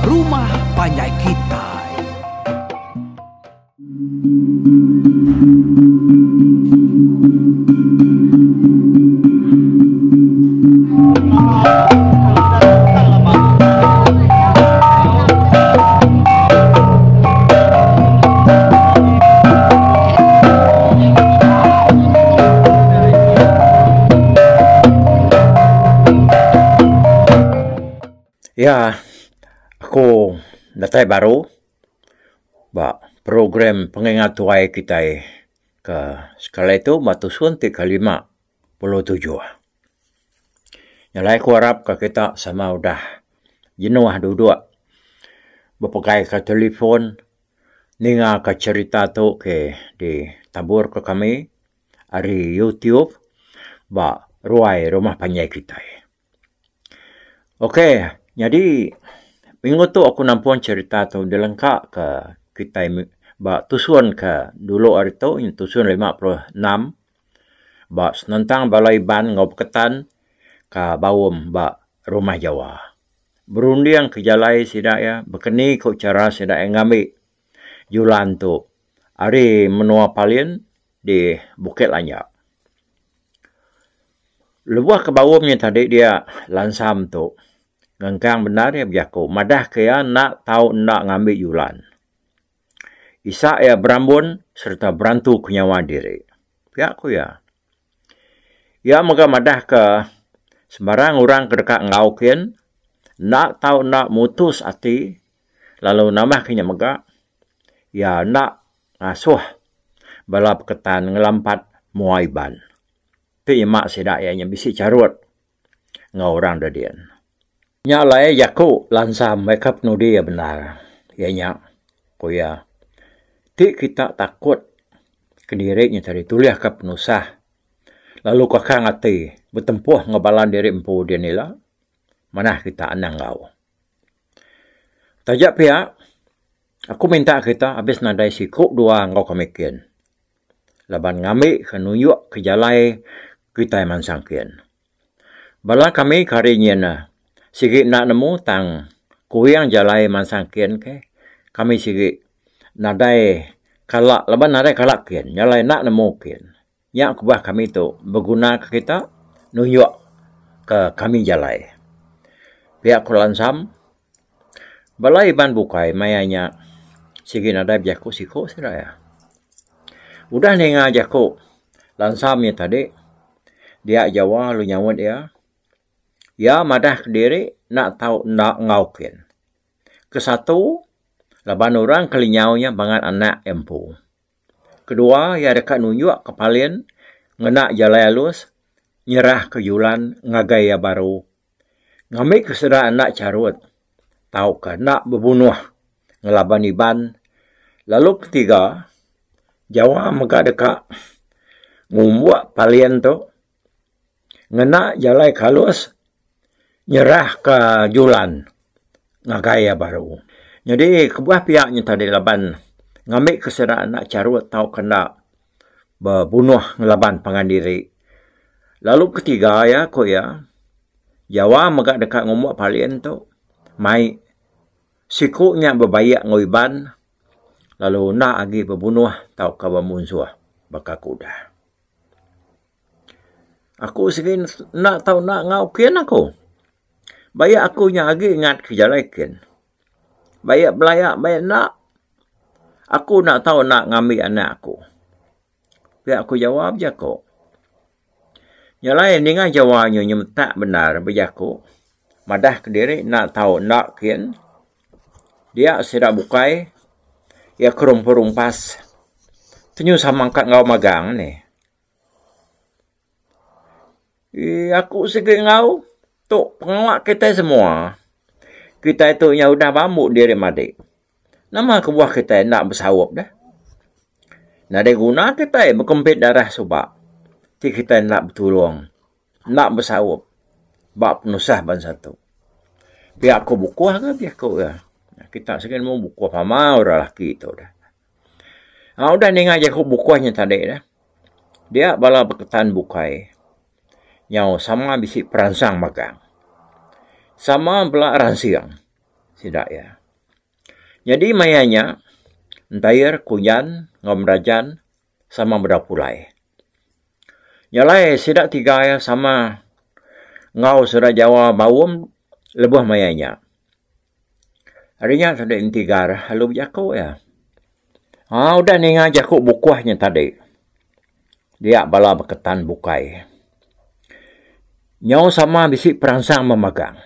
Rumah Panjai Kitai. Ya, aku datang baru program pengingat tuai kita ke sekali itu matusun 357. Nyalai aku harap ke kita sama udah jenuh duduk berpakai ke telefon ninga ke cerita tu ke ditabur ke kami dari YouTube ruai rumah panjai kita. Okey. Jadi, minggu tu aku nampuan cerita tu dilengkap ke kita tusun ke dulu hari tu, yang tusun 56, senentang balai ban ngau ketan ke bawum rumah Jawa. Berundiang ke jalai sidak ya, berkeni ke cara sidak yang ngambil julan tu. Hari menua palin di Bukit Lanjak. Lebuh ke bawumnya tadi dia lansam tu. Ngangkang benar ya biaku. Madah kaya nak tahu nak ngambil yulan. Isa ya berambun serta berantu kenyawa diri. Biaku ya. Ya maga madah ke sembarang orang kedekat ngaukin. Nak tahu nak mutus hati. Lalu namah kenya maga. Ya nak ngasuh. Balap ketan ngelampat muaiban. Tapi mak sedak ya bisi carut. Ngau orang dadian. Nyalai yaku lansam mereka penudi ya benar. Ya nyak. Kuya. Ti kita takut kedirinya tadi tuliah ke penusah. Lalu kakak ngati bertempuh ngebalan diri empu dia nila. Mana kita anang kau. Tajak pihak. Aku minta kita habis nadai sikuk dua ngau kemikian. Laban ngambil ke nuyuk ke jalai kita yang mansangkian. Bala kami karinya na. Sikit nak nemu tang kuyang jalai mansangkian ke. Kami sikit nadai kalak, leban nadai kalak kian. Jalai nak nemu kian. Yang kubah kami tu berguna ke kita, nuyuk ke kami jalai. Pihak kulansam, balai ban bukai, mayanya sikit nadai biaku siku siraya. Udah nenga jaku, lansamnya tadi, dia Jawa lu nyawut ya. Ya madah kediri nak tahu nak ngaukin. Kesatu, laban orang kelinyaunya bangat anak empu. Kedua, ya dekat nunjuk kepalian, ngenak jalai halus, nyerah ke yulan, ngagaya baru. Ngambil kesedar anak carut, tahu ke nak berbunuh, ngelaban iban. Lalu ketiga, Jawa mega dekat ngumbuak palian tu, ngenak jalai halus, nyerah ke julan ngagaya baru. Jadi kebuah pihaknya tadi laban ngambil kesedaan nak carut tahu kena berbunuh ngelaban pangandiri. Lalu ketiga ya ko ya Jawa mega dekat ngomok palian tu mai sikuknya berbayak ngoiban lalu nak agi berbunuh tahu ka bermunsuh baka kuda. Aku segin nak tahu nak ngaukin aku. Bayak aku yang lagi ingat kejalaikan. Bayak belayak, bayak nak. Aku nak tahu nak ngambil anak aku. Biar aku jawab je aku. Yang lain dengan jawabnya yang tak benar bagi aku. Madah ke diri nak tahu nak kian. Dia sedap bukai. Ya kerumpas. Tenyu sama kat ngau magang ni. Aku sikit ngau. Tok pengawak kita semua. Kita itu yang udah bambu diri madik. Nama kebuah kita nak bersawap dah. Nak ada guna kita berkempit darah subak. Ti kita nak bertolong. Nak bersawap. Bak penusah bangsa tu. Biar aku bukuah ke biar aku ya. Kita sekian mau bukuah pama orang lelaki itu dah. Udah dengar je aku bukuahnya tadi dah. Dia bala berketan bukai. Yang sama bisi peransang magang. Sama belak ransiang. sidak ya. Jadi mayanya entayar kunyan ngomrajan sama berdapulai. Nyalai sidak tiga ya sama ngau surat Jawa bawum lebuh mayanya. Harinya tadi intigar halu jako ya. Udah ni ngajak bukuahnya tadi. Dia bala berketan bukai. Nyau sama bisik perangsang memagang.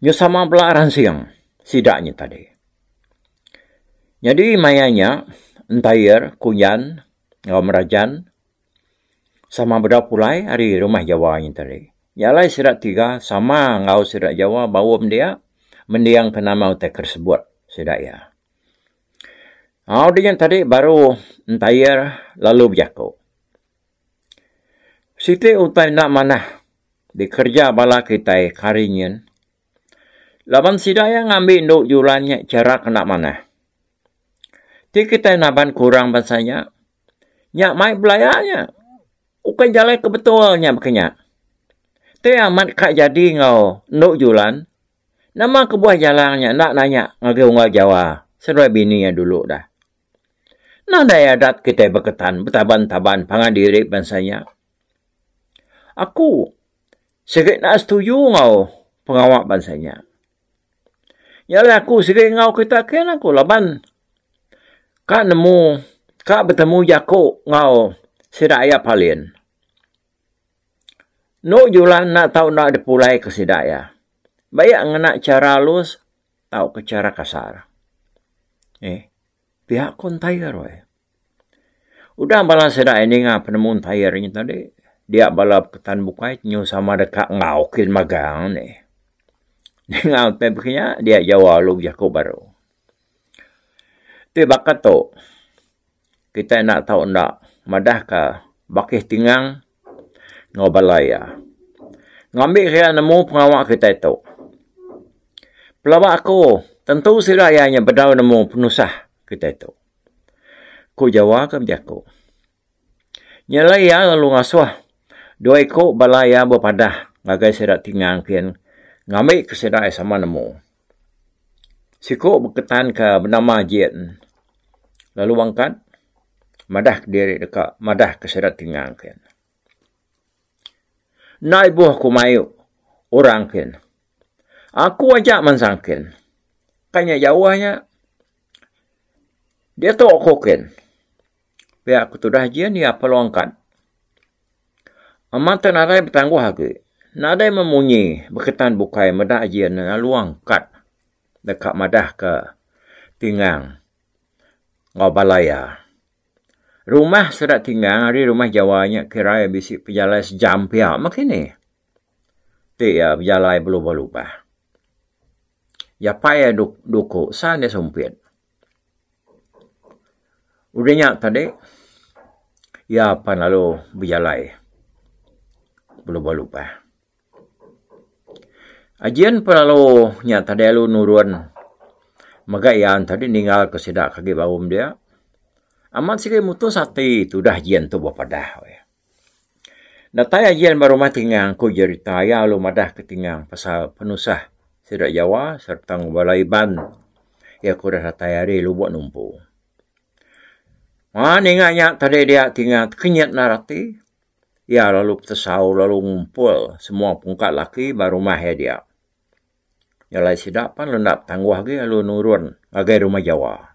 Nyau sama belaran siang. Sidaknya tadi. Jadi mayanya entayar, kunyan, ngomrajan, sama berdapulai hari rumah Jawa yang tadi. Nyalai sidak tiga sama ngau sidak Jawa bawum dia. Mendiang penama utai tersebut. Sidak ya. Dia tadi baru entayar lalu berjako. Siti utai nak mana dikerja bala kita karinyan. Laban sidaya ngambil nduk julannya cara kena mana. Ti kita naban kurang bansanya. Nyak mai belayanya. Ukai jalan kebetulnya bekenya. Ti amat kak jadi ngau nduk julan. Nama kebuah jalannya nak nanya ngagau Jawa. Seruai bininya dulu dah. Nada adat kita berketan betaban-taban pangadiri bansanya. Aku sikit nak setuju ngau pengawak bansanya. Yalah aku sikit ngau kita ken aku laban. Kak bertemu jako ngau sidaya palin. No julan nak tahu nak dipulai ke sidaya. Bayak ngenak cara halus tahu ke cara kasar. Pihak kon tayar weh. Udah bala sidaya ini penemu tayarnya tadi. Dia balap ketan bukai nyu sama dekat ngaukin magang ni. Ngau tepeknya dia Jawa lu jako baru. Tu bakat tu. Kita nak tahu ndak madah ka bakih tingang ngobalaya. Ngambil kaya nemu pengawak kita itu. Pelawak aku tentu sirayanya berdau nemu penusah kita itu. Ku Jawa ke jako. Nyalai ya lalu ngasuh. Dua ekor balaya berpadah ngagai sedak tingang kian ngambil ke sedak sama nemu. Sikok berketan ke bernama Jien. Lalu bangkat madah diri dekat madah ke sedak tingang kian. Nai buah ku mayu orang kian. Aku ajak mansangkin. Kanya jawahnya dia tu kokin. Pihak aku tu dah Jien dia peluangkan. Amatan nadai bertangguh lagi. Nadai memunyi berketan bukai madah ajian luang kat dekat madah ke tingang ngobalaya. Rumah sedak tingang hari rumah Jawanya kira bisik perjalanan sejam pihak makini. Ti ya perjalanan berubah-ubah. Ya payah duku sana sumpit. Udahnya tadi ya apa lalu berjalan. Lupa-lupa. Ajian perlalu nyata dia lu nurun. Maka yang tadi ninggal ke sidak kaki bawum dia. Amat sikit mutus hati tu dah ajian tu berpadah. Datai ajian baru mati ngang ku cerita ya lu madah ketinggang pasal penusah sidak Jawa serta ngobalaiban. Ya ku dah datai hari lu buat numpu. Ninggalnya tadi dia tinggal kenyat narati. Ya lalu tersau lalu ngumpul semua pungkat laki baru mahir dia. Nyalai sidapan lendak tangguh lagi lalu nurun agai rumah Jawa.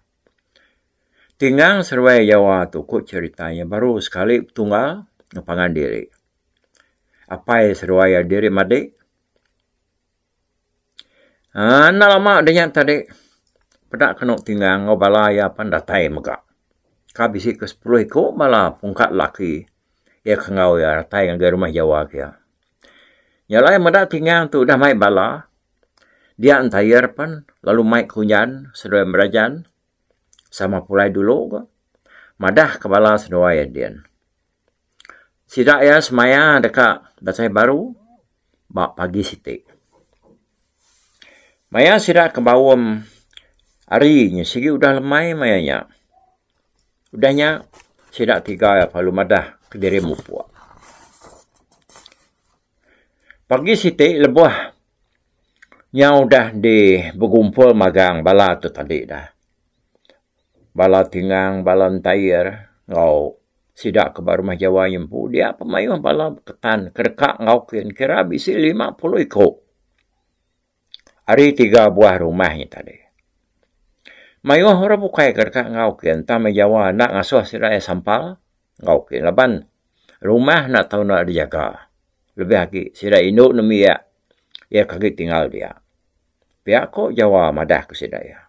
Tinggal serwai Jawa tu kut ceritanya baru sekali tunggal ngepangan diri. Apa yang serwai diri madik? Nak lama adanya tadi. Pedak kenok tinggal ngobalaya pandatai megak. Kabisi ke 10 ikut malah pungkat laki. Ya kengau ya ratai yang rumah Jawa kia. Nyalai madak tinggal tu dah mai bala. Dia entayar pan lalu mai kunyan sedoi merajan sama pulai dulu ke. Madah kepala sedoi dian. Sidak ya semaya dekat dasai baru bak pagi siti. Maya sidak ke bawam harinya sigi udah lemai mayanya. Udahnya sidak 3 ya palu madah diri mupua. Pagi siti lebuh Nyau dah di berkumpul magang bala tu tadi dah. Bala tingang, bala tair, ngau sidak ke rumah Jawa Yempu. Dia pemayuh bala ketan, kedekak ngau kira bisi 50 ikut. Hari 3 buah rumahnya tadi. Mayuh orang bukai kedekak ngau kien. Tama Jawa nak ngasuh sidak sampal, ngau kien. Laban rumah nak tahu nak dijaga. Lebih lagi, sidak induk nemi ya kaki tinggal dia. Pihak ko Jawa madah ke sidak ya.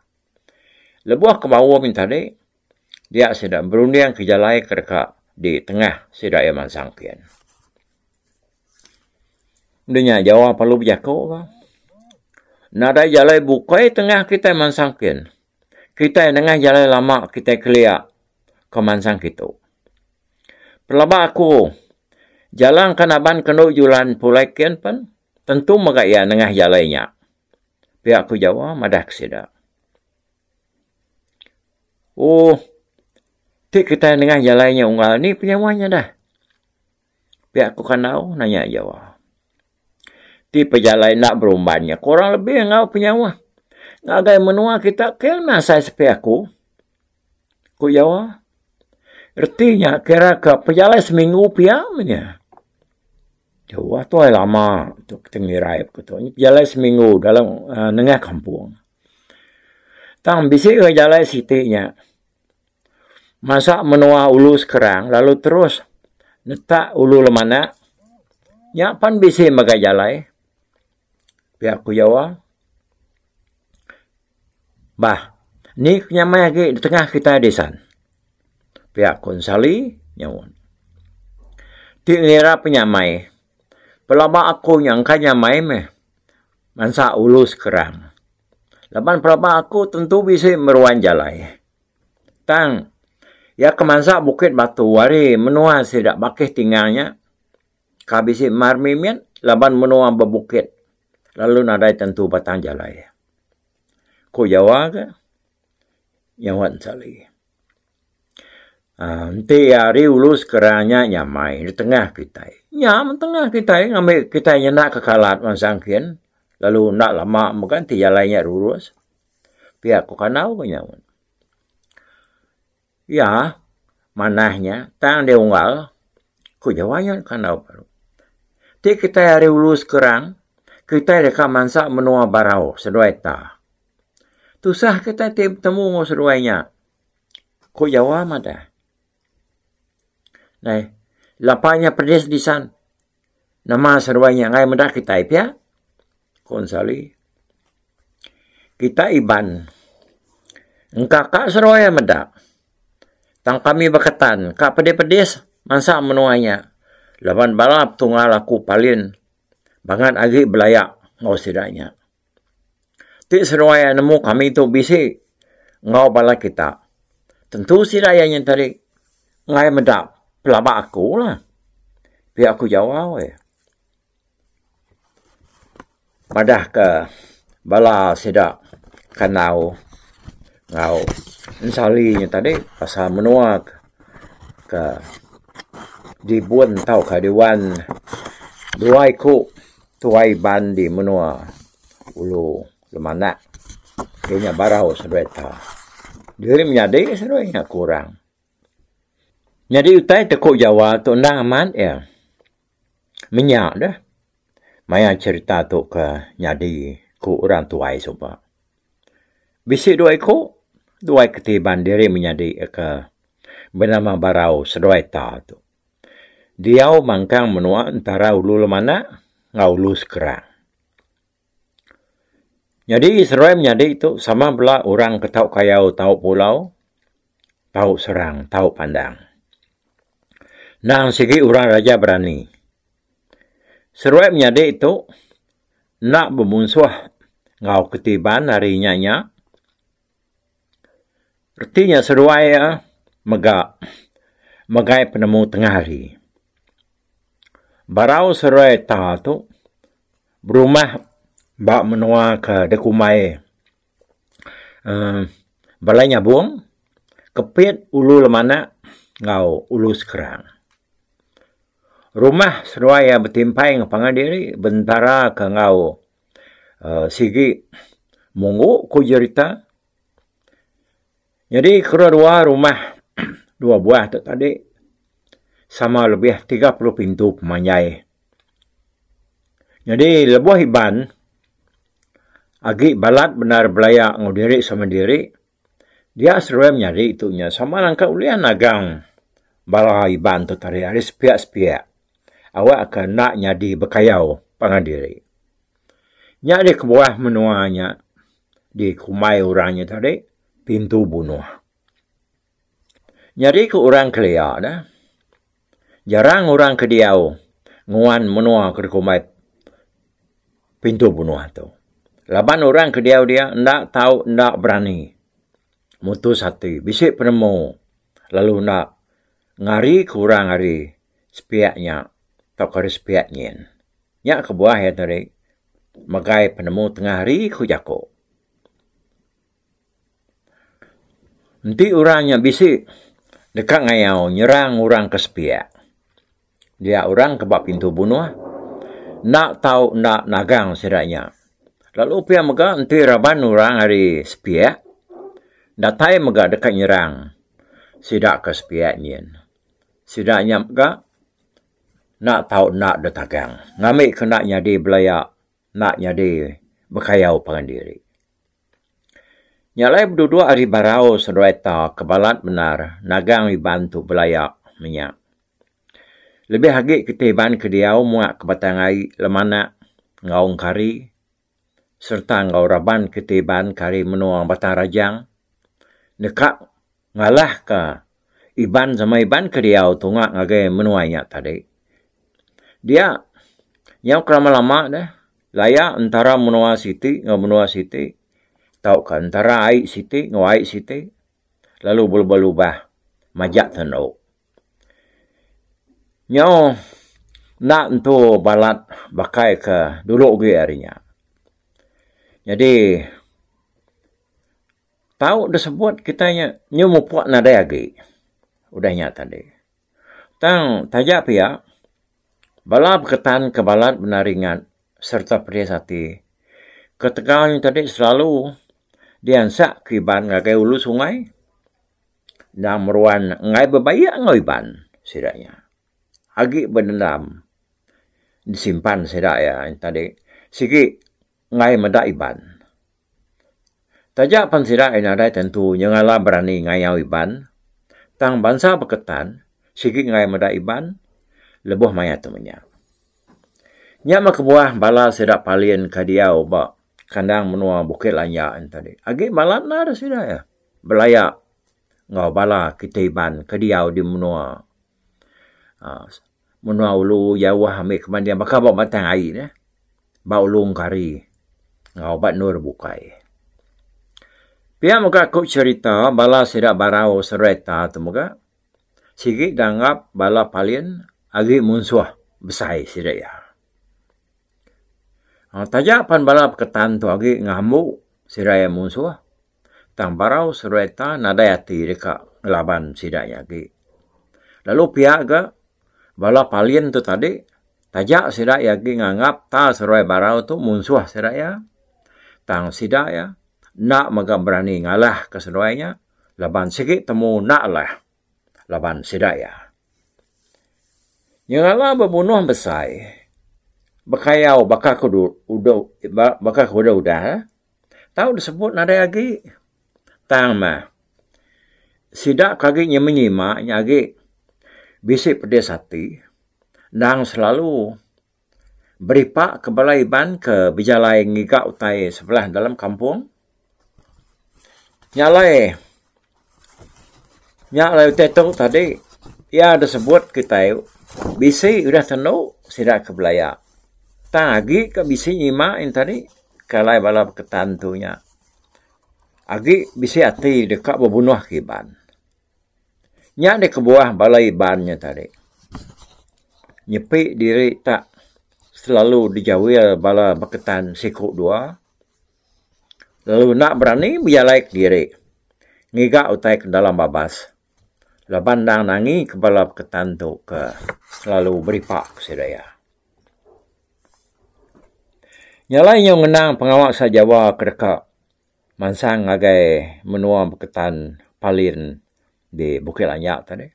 Lebuah kemauan minta dia sidak berunding ke jalai kedekak di tengah sidak ya mansangkian. Dunia Jawa perlu berjako kan? Nada jalai bukai tengah kita mansangkian. Kita tengah jalai lama kita keliak ke mansang kita. Pelabak aku jalan kanaban kena julan pulai kian pun tentu magaya tengah jalainya. Pihak ku Jawa madah kesida. Oh, tik kita tengah jalainya unggal ni penyawanya dah. Pihak ku kanau nanya Jawa. Ti pejalai nak berumbannya. Korang lebih ngau penyawa. Ngagai menua kita kena saya sepihak ku. Ku Jawa. Artinya kira ke pejalai seminggu piamnya. Jawa tu lama tu tengirai ku tu. Pejalai seminggu dalam nengah kampung. Tang bisik ke jalai sitinya. Masa menua ulu sekarang lalu terus netak ulu lemana. Nyapan bisik magai jalai. Pihak ku Jawa. Bah, ni kenyamai lagi di tengah kita desan. Pihak konsali nyawon. Ti ngira penyamai. Pelabak aku yang kanyamai meh. Mansa ulus kerang. Laban pelabak aku tentu bisa meruan jalai. Tang, ya kemansa Bukit Batu wari menua sidak bakih tinggalnya. Kabisi marmimian, laban menua bebukit. Lalu nadai tentu batang jalai. Ko Jawa ke? Nyawan sali. Nanti hari ulus keranya nyamai di tengah kita. Nyam tengah kita ngambil kita nak kekalat mansangkian. Lalu nak lama mengganti jalainya lurus. Pihak ku kanau kenyawan. Ya, manahnya tang dia unggal. Ku Jawanya kanau baru. Ti kita hari ulus kerang. Kita dekat mansa menua barau seduai ta. Tusah kita temu seduainya. Ku Jawa madah. Nah, lapanya pedes di san. Nama seduainya ngai madah kita ipia. Konsali. Kita iban. Engkak seduai madah. Tang kami berkatan. Kak pedes mansa menuanya. Laban balap tunggal aku palin. Bangan agi belayak ngau sidanya. Tik seruaya nemu kami tu bisi ngau bala kita. Tentu sidaya yang tarik ngai medap pelabak aku lah. Biar aku jawab we. Madah ke bala sidak kanau ngau ensalinya tadi pasal menua ke dibuan tau ke diwan dua ikut tuai ban di menua ulu lemana. Kayaknya barau sedeta. Diri menyadari sedeta kurang. Jadi utai tekuk Jawa tu nang aman ya. Minyak dah. Maya cerita tu ke nyadi ku orang tuai soba. Bisik dua ikut. Dua ketiban diri menyadari ke bernama barau sedeta tu. Diau mangkang menua antara ulu lemana ngaulus kerang. Jadi Israel menjadi itu sama pula orang ketau kayau tahu pulau, tahu serang, tahu pandang. Nang segi orang raja berani. Israel menjadi itu nak bermunsuh ngau ketiban harinya nya. Artinya Israel megai penemu tengah hari. Barau serai ta tu berumah bak menua ke dekumai balai nyabung kepit ulu lemana ngau ulu sekerang. Rumah seruai yang bertimpai ngapangan diri bentara ke ngau Sigi monggo ko cerita. Jadi kedua rumah dua buah tu tadi sama lebih 30 pintu pemanjai. Jadi lebuh iban agi balat benar belaya ngudiri sama diri. Dia seruam nyari itunya sama langkah ulian nagang bala iban tu tadi hari sepiak-sepiak. Awak akan nak nyadi bekayau pangandiri. Nyadi ke bawah menuanya di kumai orangnya tadi pintu bunuh. Nyari ke orang kelia dah. Jarang orang ke diau nguan menua ke kumai pintu bunuh tu. Laban orang ke diau dia ndak tahu ndak berani. Mutus hati bisik penemu. Lalu nak ngari ke orang hari sepiaknya atau ke sepiaknya. Nya ke bawah ya tadi magai penemu tengah hari ku jako. Nanti orangnya bisik dekat ngayau nyerang orang ke sepiak. Dia orang ke bawah pintu bunuh. Nak tahu nak nagang sedaknya. Lalu pihak mega nanti raban orang hari sepiak. Datai mega dekat nyerang. Sidak ke sepiaknya. Sidaknya mega nak tahu nak detagang. Ngamik ke nak nyadi belayak. Nak nyadi berkayau pangandiri. Nyalai berdua hari barau serueta kebalat benar nagang dibantu belayak minyak. Lebih hagik ketiban ke diau muak kebatangai lemana ngaung kari serta ngau raban ketiban kari menuang batang rajang. Nekak ngalah ke iban sama iban ke diau tungak ngagai menuainya tadi. Dia yang kelama-lama dah layak antara menua siti ngau menua siti. Tahu kan antara aik siti ngau aik siti. Lalu berubah-ubah majak tenau. Nyo nak untuk balat bakai ke dulu ugi harinya. Jadi tahu disebut kitanya nyo mupuak nada lagi. Udahnya tadi. Tang tajak pia bala berketan ke balat benaringan serta periasati. Ketegangan tadi selalu diansak kiban ngagai ulu sungai dan meruan ngai bebayak ngau iban sidaknya. Agi berdendam disimpan sedak ya tadi. Sigi ngai medak iban. Tajak pan sedak inadai tentu nyengala berani ngayau iban. Tang bangsa berketan sigi ngai medak iban lebuh mayat temennya. Nya mak buah bala sedak palien kadiau ba kandang menua bukit lanyaan tadi. Agi balat na ada sedak ya. Belayak ngau bala kitiban kadiau di menua. Menua ulu Yawah ambil kemandian bakal bawa matang air ya. Bawa ulung kari. Ngau bat nur bukai. Pihak muka kuk cerita bala sedak barau sereta tu muka. Sikit danggap bala palien agi munsuah besai sedak ya. Tajak pan bala ketan tu agi ngamuk sedak ya munsuah. Tang barau sereta nadayati dekat ngelaban sedaknya agi. Lalu pihak ke bala palien tu tadi tajak sidak ya gi nganggap ta serai barau tu munsuah sidak ya. Tang sidak ya nak maga berani ngalah ke serainya laban sikit temu nak lah laban sidak ya. Yang ngalah berbunuh besai. Bekayau bakal kuda udah. Tahu disebut nada lagi. Tang mah. Sidak kaki nyema-nyema nyagi bisik pedes hati, dan selalu beripak ke balaiban ke bijalai ngigak utai sebelah dalam kampung. Nyalai tetok tadi, ya ada sebut kita bisik udah tenau sidak ke belaya. Tagi ke bisik nyima yang tadi, kalai balap ketantunya. Agi bisik hati dekat berbunuh kiban. Nya di kebuah balai bannya tadi. Nyepik diri tak selalu dijawil bala beketan sikuk dua. Lalu nak berani berjalaik diri. Ngigak utai ke dalam babas. Labandang nangi ke bala beketan tu ke selalu beripak sedaya. Nyalai yang menang pengawak sa Jawa kedekak mansang ngagai menua berketan palin di Bukit Lanyak tadi.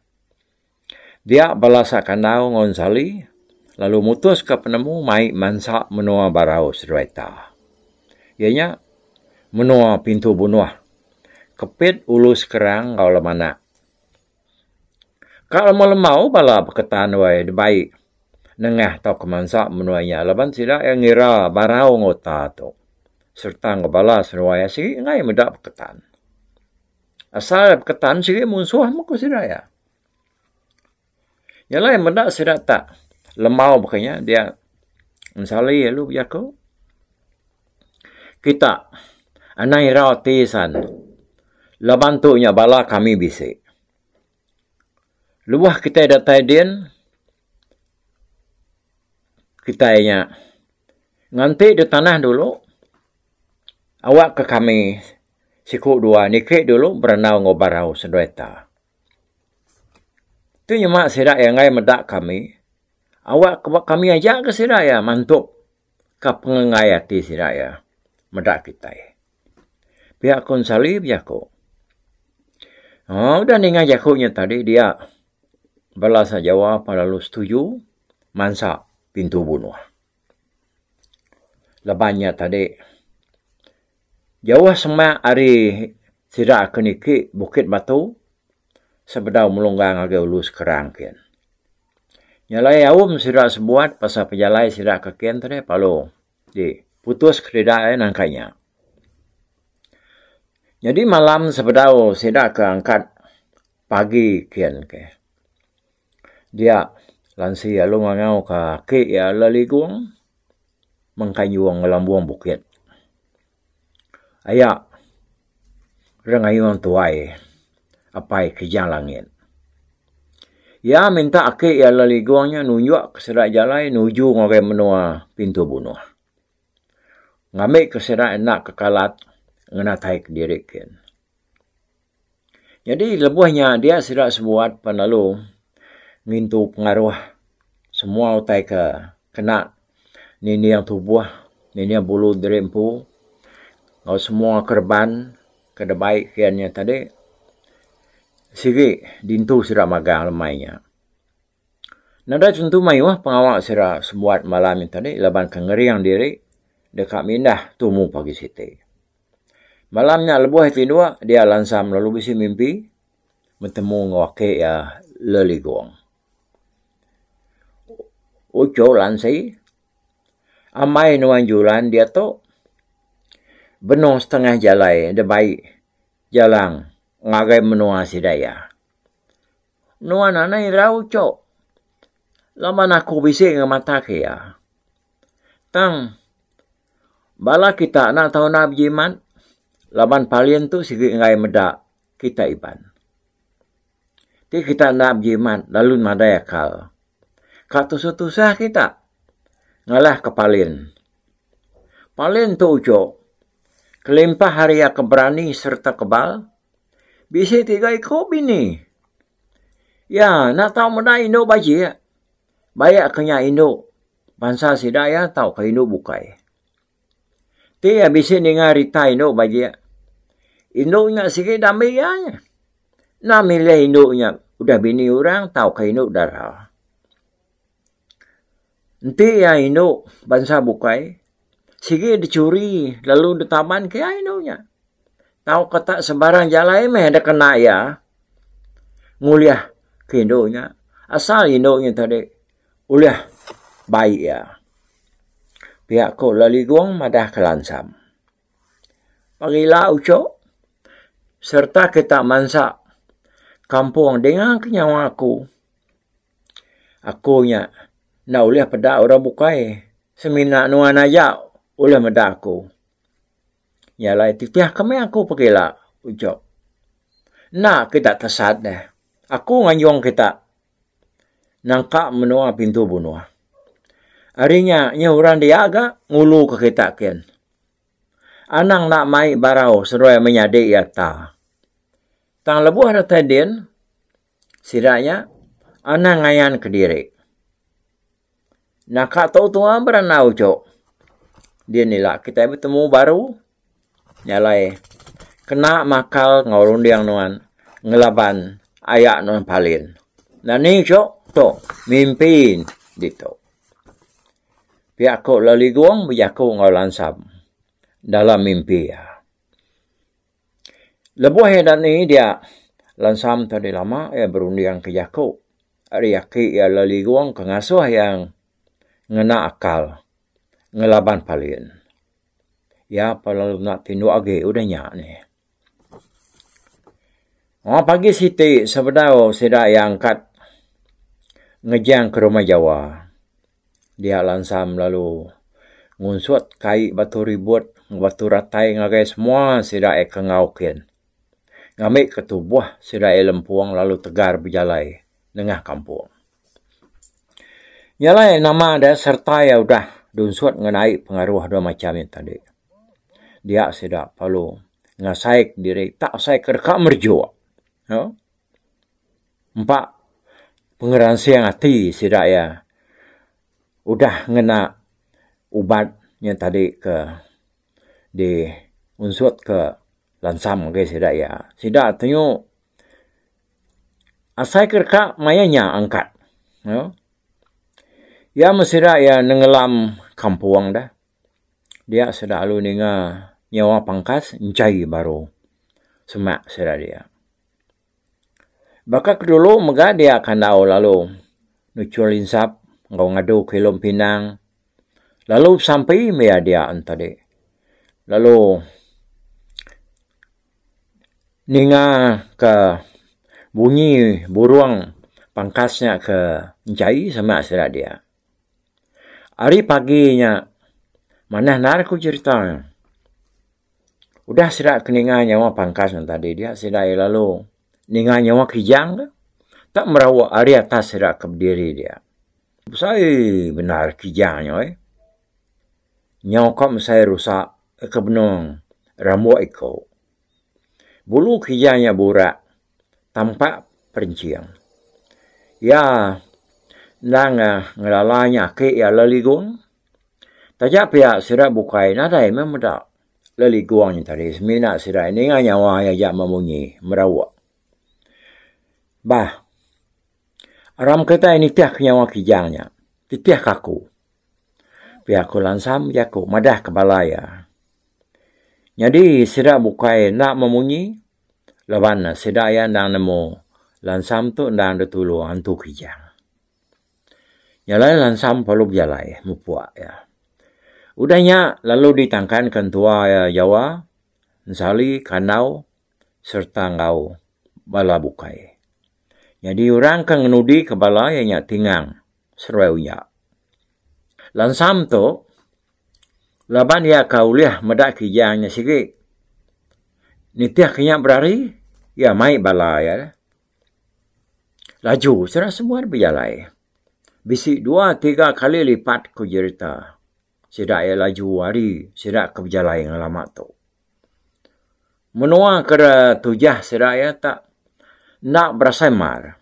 Dia balasa kanau ngon sali, lalu mutus ke penemu mai mansak menua barau sedreta. Ianya menua pintu bunuh. Kepit ulus kerang kau lemana. Kalau lemau bala berketan wai baik. Nengah tau kemansak menuanya laban sila yang ngira barau ngota tu. Serta ngabala seruaya sigi ngai medak berketan. Asal berketan sigi musuh muka sila ya. Yalah yang medak sila tak. Lemau bukannya dia. Nsali ya lu biaku. Kita. Anai rau tisan. Laban tu nya bala kami bisik. Luah kita datai din. Kita nya nganti di tanah dulu. Awak ke kami siku dua nikik dulu berenau ngobarau sedweta. Tu nyemak sidak yang ngai medak kami. Awak kami ajak ke sidak ya mantuk ke pengengai hati sidak ya medak kita. Pihak konsali biaku. Oh, udah ningai jakunya tadi dia balasa Jawa lalu setuju mansak pintu bunuh. Lebannya tadi. Jawa semak hari sidak keniki Bukit Batu. Sebedau melunggang agak ulus kerang kian. Nyalai awam sidak sebuat pasal pejalai sidak kekian tadi. Palu di putus keridai nangkanya. Jadi malam sebedau sidak keangkat pagi kian ke. Dia lansi ya lu ngau ka ke ya laliguang mengkayuang ngelambuang bukit. Ayak rengayuang tuai apai kejang langit. Ya minta ake ya laliguangnya nunjuk ke sedak jalai nuju ngagai menua pintu bunuh. Ngamik ke sedak enak kekalat ngenatai ke diri kian. Jadi lebuhnya dia sedak sebuat panalu ngintu pengaruh semua utai ke kena nini yang tubuh, nini yang bulu derempu, ngau semua kerban kedebaik kiannya tadi, sigi dintu sira magang lemainya. Nada tentu mayuah pengawak sira sebuat malam ini tadi, laban kengeriang diri, dekat mindah tumu pagi siti. Malamnya lebuh hati dua, dia lansam lalu bisi mimpi, bertemu ngawake ya leligong. Uco lansai. Amai nuan julan dia tu. Benung setengah jalai. Dia baik. Jalang. Ngagai menua sidaya. Nuan anai rau uco. Lama aku bisik dengan mata kaya. Tang. Bala kita nak tahu nak berjimat. Laban palien tu sikit ngai medak. Kita iban. Ti kita nak berjimat. Lalu madai akal. Kak tusah-tusah kita. Ngalah ke palin. Palin tu ujo. Kelimpah haria keberani serta kebal. Bisi 3 ekor bini. Ya, nak tahu mana induk baji ya. Bayak kenya induk. Bangsa sidaya tahu ke induk bukai. Ti ya bisi dengar rita induk baji ya. Induknya sikit damai ya. Nak milih induknya. Udah bini orang tahu ke induk darah. Nanti ya induk bangsa bukai. Sige dicuri. Lalu ditaman ke ya induknya. Tahu kata sembarang jalai meh ada kena ya. Nguliah ke induknya. Asal induknya tadi. Uliah baik ya. Pihak ko laliguang madah kelansam. Pagila uco. Serta kita mansak. Kampung dengan kenyawa aku. Akunya. Na uliah pada orang bukai. Semina nuan aja uliah meda aku. Nyalai titiah kami aku pagila ujo. Na kita tersad deh. Aku nganyong kita. Nangka menua pintu bunuh. Harinya nyuran diaga ngulu ke kita kian. Anang nak mai barau seruai menyade ya ta. Tang lebuh ada tadin. Siranya anang ngayan ke diri. Nak tahu tuan beranau cok. Dia nila kita bertemu baru. Nyalai. Kena makal ngorundiang nuan. Ngelaban ayak nuan palin. Nah ni cok. To. Mimpin. Dito. Pihak ko laliguang. Bijaku ngolansam. Dalam mimpi ya. Lebuh dan ini dia lansam tadi lama ya berundiang ke Yakob. Ari yaki ya laliguang kengasuh yang ngena akal ngelaban palin. Ya palalu nak tindu age udahnya ni. Pagi siti sebenarnya sida yang angkat ngejang ke rumah Jawa. Dia lansam lalu ngunsut kai batu ribut, batu ratai ngagai semua sida kengaukin. Ngamik ketubuh sida lempuang lalu tegar berjalai tengah kampung. Nyalai nama ada serta ya udah dunsut ngenai pengaruh dua macam yang tadi. Dia sida palu ngasaik diri tak saik kerka merjua. Empat pengeransi yang hati sida ya udah ngena ubat yang tadi ke di unsut ke lansam ke sida ya. Sida tunjuk asai kerka mayanya angkat. Ya mesira ya nengelam kampung dah. Dia selalu ninga nyawa pangkas encai baru semak sida dia. Bakak dulu mega dia akan tahu lalu nucul insap ngau ngadu kilom pinang. Lalu sampai mea dia tadi. Lalu ninga ke bunyi burung pangkasnya ke encai sama sida dia. Hari paginya mana nar ku cerita. Udah sida keninga nyawa pangkas tadi dia sida lalu ninga nyawa kijang tak merawak hari atas sida ke berdiri dia. Saya benar kijangnya nyawa kau saya rusak ke benung rambut ikut. Bulu kijangnya burak tampak perincian. Ya, nang ngelalanya ke ya laligung. Tajak pihak sira bukai nadai memang laliguang tadi. Semina sira ini nyawa ya memunyi merawak. Bah, aram kata ini tiak nyawa kijangnya. Tiak kaku. Pihak lansam jaku madah kebalaya. Jadi sira bukai nak memunyi. Lawan sedaya nang nemu lansam tu nang detulu hantu kijang. Nyalai lansam perlu berjalai mupuak ya. Udahnya lalu ditangkan kentua ya Jawa, nsali kanau serta ngau bala bukai. Jadi orang kan ngenudi ke bala yang tingang serweunya. Lansam tu laban ya kauliah medak kijangnya sikit. Nitiah kenyak berari, ya mai bala ya. Laju, serah semua berjalai. Bisi 2-3 kali lipat ku cerita. Sidak ya laju hari, sidak ke berjalai ngalamat tu. Menua kera tujah sidak ya tak nak berasai mar.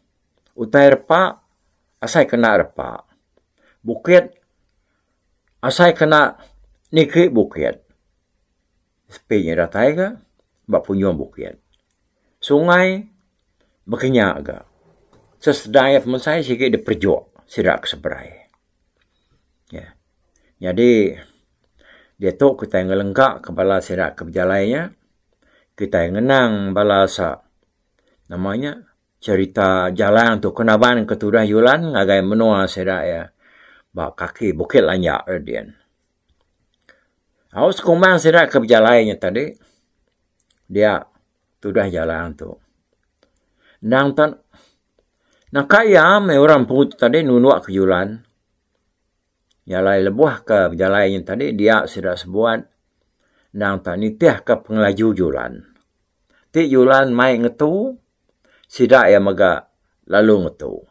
Utai repak, asai kena repak. Bukit, asai kena nikik bukit. Sepinya datai ke? Bak punya bukit. Sungai berkenyak agak. Sesedaya teman saya sikit dia perjok. Sidak seberai. Ya. Jadi, dia tu kita ngelengkak kepala sidak keberjalainya. Kita ngenang balasa. Namanya, cerita jalan tu kenaban ketudah yulan. Ngagai menua sidak ya. Bak kaki bukit lanyak erdian. Haus kumang sidak keberjalainya tadi. Dia sudah jalan tu. Nang tan nak kaya me orang put tadi nunuak ke julan. Yalai lebuh ke jalan tadi dia sudah sebuat nang tan nitiah ke pengelaju julan. Ti julan mai ngetu sidak ya mega lalu ngetu.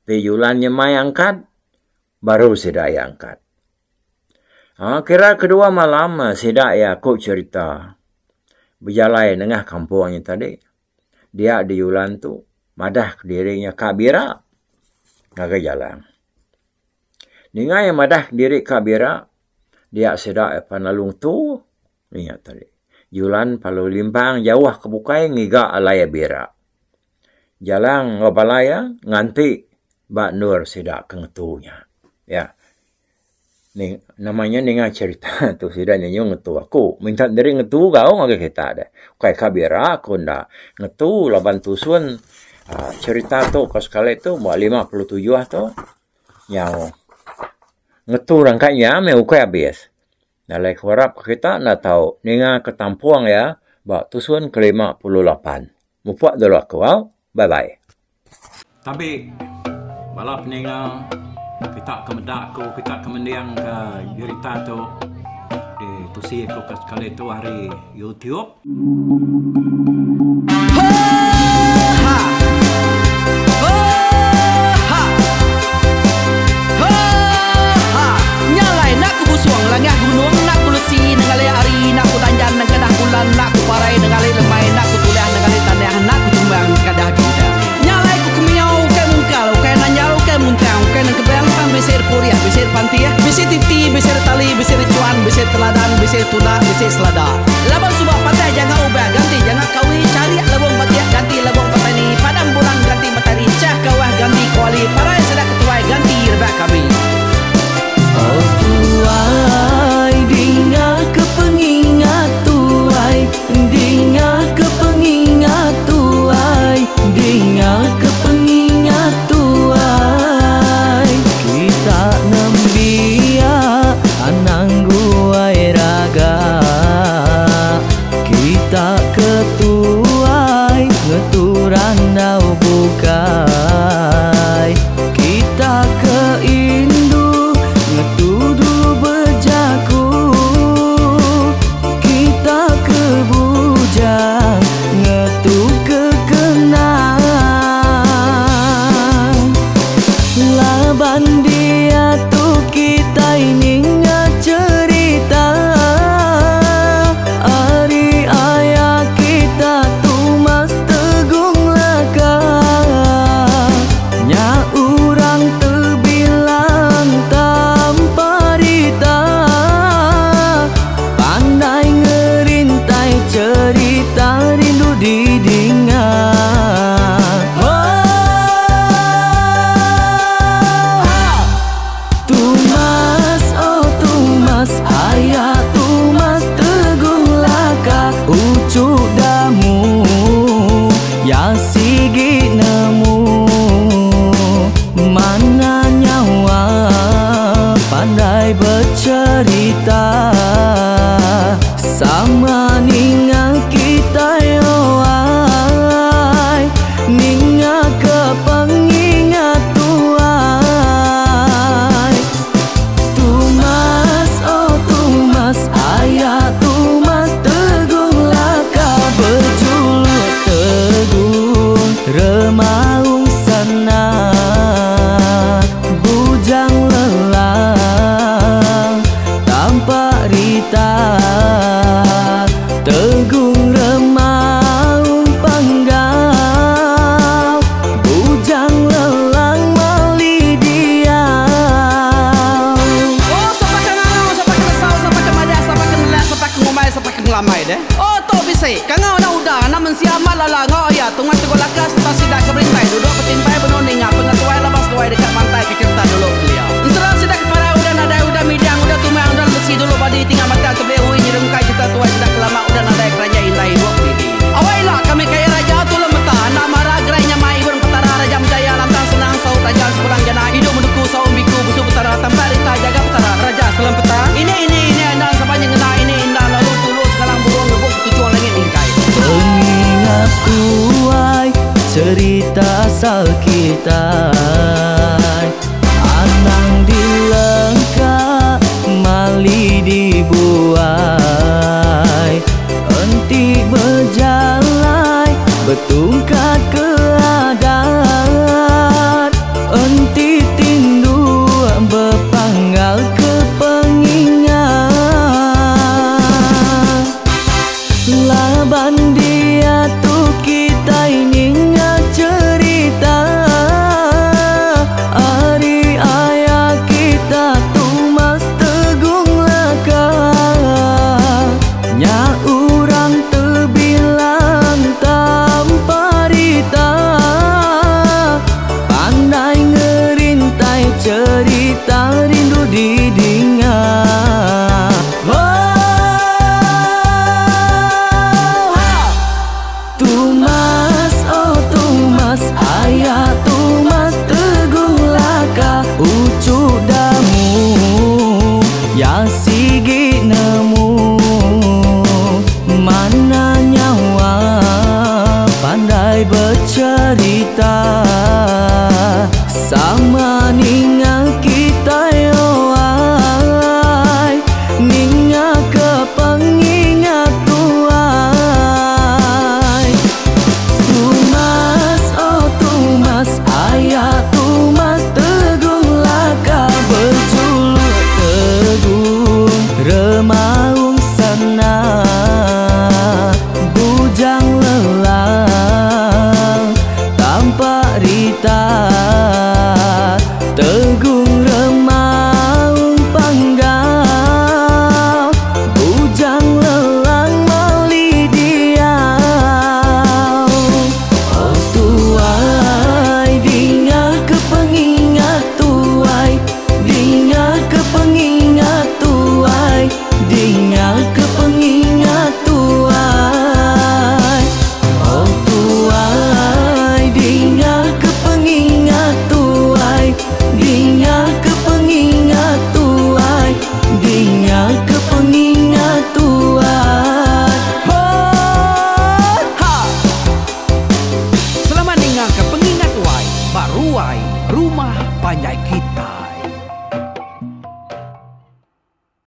Ti julannya mai angkat baru sidak ya angkat. Kira kedua malam sidak ya kok cerita berjalai tengah kampungnya tadi. Dia di yulan tu madah dirinya kabira ngagai jalan. Ningai madah diri kabira dia sedak panalung tu, ingat tadi. Yulan palu limpang jauh ke bukai ngiga alaya bira. Jalang ngabalaya nganti Mbak Nur sedak kengetunya. Ya. Ning, namanya ninga cerita tu sedak nyanyi ngetu aku. Minta dari ngetu kau ngake kita ada. Kai kabira aku nda ngetu laban tusun. Cerita tu kau sekali tu 57 tu. Yang ngetu rangkanya me ukai habis. Nalai kuarap kita na tahu ninga ketampuang ya. Bak tusun ke-58. Mupuak dulu aku. Bye-bye. Tapi balap ninga kita kemedak ko kita kemendiang ke cerita tu di tusi ko sekali tu hari YouTube. Nyalai nak ku busuang langah gunung nak ku lesi nengali ari nak ku tanjan nang kadah bulan nak ku parai nengali lemai nak ku tulah nengali tanah nak ku tumbang kadah bintang. Nyalai ku kemiau ke mungkal ke nanjau ke muntang ke nang kebang pang besir puriah besir pantiah besir titi besir tali besir cuan besir teladan besir tuna besir selada. Laban subah patai jangan ubah ganti jangan kawi cari labung patiah ganti labung patani padam bulan ganti matahari cah kawah ganti kuali parai sedak ketuai ganti rebak kami. Oh tuai, dinga kepengingat tuai, dinga kepengingat tuai, dinga kepengingat tuai. Kita nembia anang guai raga, kita ketuai ngeturan dau bukai, kita keindu ngetudu bejaku, kita kebujang ngetu kekenang. Laban dia tu kita ini cerita ari ayah kita tu mas tegung laka nya urang terbilang tanpa rita pandai ngerintai cerita rindu didingan. Tumas oh tumas ayah tumas tegung laka ucuk damu ya sigi nemu mana nyawa pandai bercerita sama ninga kita yoai ninga kepengingat tuai. Tumas oh tumas ayah tumas tegung laka berjuluk tegung remaung sana bujang lelang tanpa rita tegung remaung panggau bujang lelang mali diau. Oh, sampai ke ngau, sampai ke lesau, sampai ke madah, sampai ke nelah, sampai ke ngomai, sampai ke ngelamai deh. Oh, to bisa. Kangau dah udah, namun siapa lala ngau ya, tunggu tunggu lakas, tak sidak ke berintai, duduk petimpai benoning, pengatuai labas tuai dekat pantai ke kerta dulu beliau. Serang sidak para udah nada udah midang udah tumang udah besi dulu badi tinggal mata terbehui nyirum kai kita tuai sidak kelama udah nada kerajaan intai dua pidi. Awailah kami kaya raja tu lemeta, nama ragrainya mai burung petara raja jaya lantang senang saut raja sepulang jana hidup menduku saum biku busu petara tambah rita jaga petara raja selam peta. Ini andang sepanjang ngena ini indah lalu tulu sekarang burung ngebuk tujuan langit ingkai. Pengingat tuai cerita asal kita